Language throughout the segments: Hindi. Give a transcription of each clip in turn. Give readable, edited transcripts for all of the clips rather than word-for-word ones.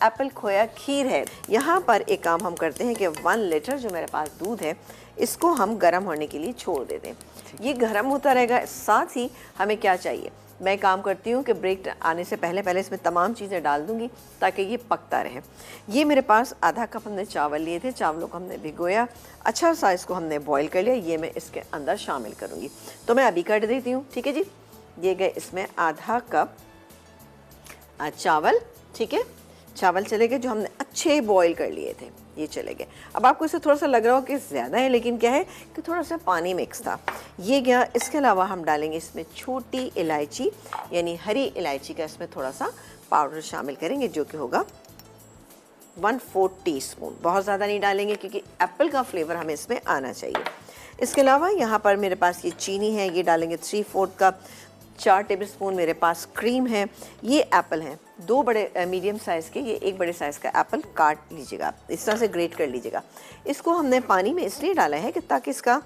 एप्पल खोया खीर है। यहाँ पर एक काम हम करते हैं कि 1 लीटर जो मेरे पास दूध है इसको हम गर्म होने के लिए छोड़ देते हैं। ये गर्म होता रहेगा। साथ ही हमें क्या चाहिए, मैं काम करती हूँ कि ब्रेक आने से पहले इसमें तमाम चीज़ें डाल दूँगी ताकि ये पकता रहे। ये मेरे पास आधा कप हमने चावल लिए थे, चावलों को हमने भिगोया, अच्छा सा इसको हमने बॉईल कर लिया। ये मैं इसके अंदर शामिल करूँगी, तो मैं अभी कर देती हूँ। ठीक है जी, ये गए इसमें आधा कप चावल। ठीक है, चावल चले गए जो हमने अच्छे बॉईल कर लिए थे, ये चले गए। अब आपको इसे थोड़ा सा लग रहा हो कि ज़्यादा है, लेकिन क्या है कि थोड़ा सा पानी मिक्स था, ये गया। इसके अलावा हम डालेंगे इसमें छोटी इलायची यानी हरी इलायची का इसमें थोड़ा सा पाउडर शामिल करेंगे, जो कि होगा 1/4 टीस्पून। बहुत ज़्यादा नहीं डालेंगे क्योंकि एप्पल का फ्लेवर हमें इसमें आना चाहिए। इसके अलावा यहाँ पर मेरे पास ये चीनी है, ये डालेंगे 3/4 कप। 4 टेबलस्पून मेरे पास क्रीम है। ये एप्पल हैं 2 बड़े मीडियम साइज़ के, ये 1 बड़े साइज़ का एप्पल काट लीजिएगा, इस तरह से ग्रेट कर लीजिएगा। इसको हमने पानी में इसलिए डाला है कि ताकि इसका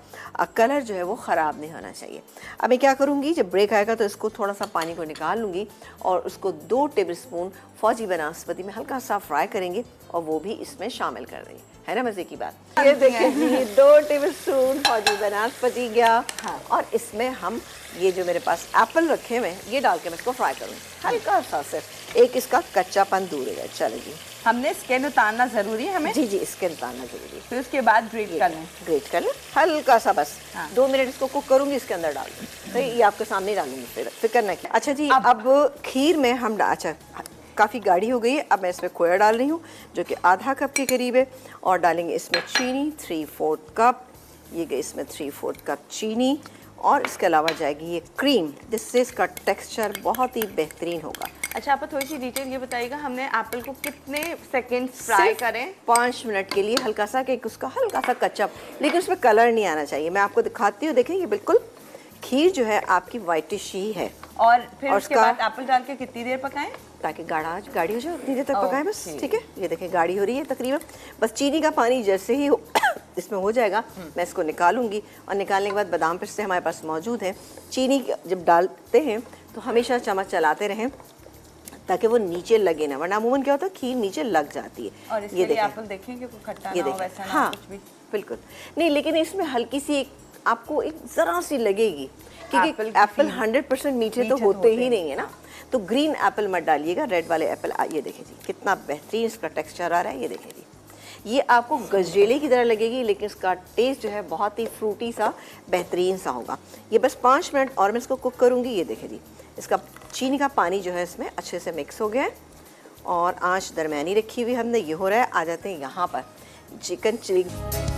कलर जो है वो ख़राब नहीं होना चाहिए। अब मैं क्या करूँगी, जब ब्रेक आएगा तो इसको थोड़ा सा पानी को निकाल लूँगी और उसको 2 टेबलस्पून फौजी बनास्पति में हल्का सा फ्राई करेंगे और वो भी इसमें शामिल कर देंगे। है ना मज़े की बात। ये देखिए जी, 2 टेबलस्पून फौजी बनास्पति गया। हाँ, और इसमें हम ये जो मेरे पास एप्पल रखे हुए हैं ये डाल के मैं इसको फ्राई करूँगी हल्का सा, सिर्फ एक इसका कच्चापन दूर है। चलो जी, हमने स्किन उतारना ज़रूरी है हमें? जी, स्किन उतारना ज़रूरी है। फिर उसके बाद ग्रेट कर लें। ग्रेट कर लें हल्का सा, बस 2 मिनट इसको कुक करूँगी, इसके अंदर डाल दूँ। तो ये आपके सामने डालूंगी, फिर करना क्या। अच्छा जी, अब खीर में हम अच्छा काफ़ी गाढ़ी हो गई है। अब मैं इसमें खोया डाल रही हूँ जो कि आधा कप के करीब है, और डालेंगे इसमें चीनी 3/4 कप। ये गई इसमें 3/4 कप चीनी, और इसके अलावा जाएगी ये क्रीम, जिससे इसका टेक्सचर बहुत ही बेहतरीन होगा। अच्छा, आप थोड़ी सी डिटेल ये बताइएगा, हमने एप्पल को कितने सेकंड फ्राई करें? 5 मिनट के लिए हल्का सा, कि उसका हल्का सा कच्चा, लेकिन उसमें कलर नहीं आना चाहिए। मैं आपको दिखाती हूँ, देखें ये बिल्कुल खीर जो है आपकी वाइटिश ही है। और फिर उसके बाद एप्पल डाल के कितनी देर पकाएं ताकि गाढ़ी हो जाए, उतनी देर तक पकाएं बस। ठीक है, ये देखें गाढ़ी हो रही है तकरीबन। बस चीनी का पानी जैसे ही इसमें हो जाएगा मैं इसको निकालूंगी, और निकालने के बाद बादाम पिस्ते हमारे पास मौजूद है। चीनी जब डालते हैं तो हमेशा चम्मच चलाते रहें ताकि वो नीचे लगे ना, वरना अमूमन क्या होता है खीर नीचे लग जाती है। और ये देखिए एप्पल देखें कि खट्टा ना हो, वैसा ना हाँ, कुछ भी। बिल्कुल नहीं, लेकिन इसमें हल्की सी आपको एक ज़रा सी लगेगी, क्योंकि एप्पल 100% मीठे तो होते ही नहीं है ना। तो ग्रीन एप्पल मत डालिएगा, रेड वाले एप्पल। ये देखें जी कितना बेहतरीन इसका टेक्सचर आ रहा है। ये देखें जी, ये आपको गजरेले की तरह लगेगी, लेकिन इसका टेस्ट जो है बहुत ही फ्रूटी सा बेहतरीन सा होगा। ये बस 5 मिनट और मैं इसको कुक करूँगी। ये देखें जी, इसका चीनी का पानी जो है इसमें अच्छे से मिक्स हो गया है, और आँच दरमियानी रखी हुई हमने। ये हो रहा है। आ जाते हैं यहाँ पर चिकन चिली।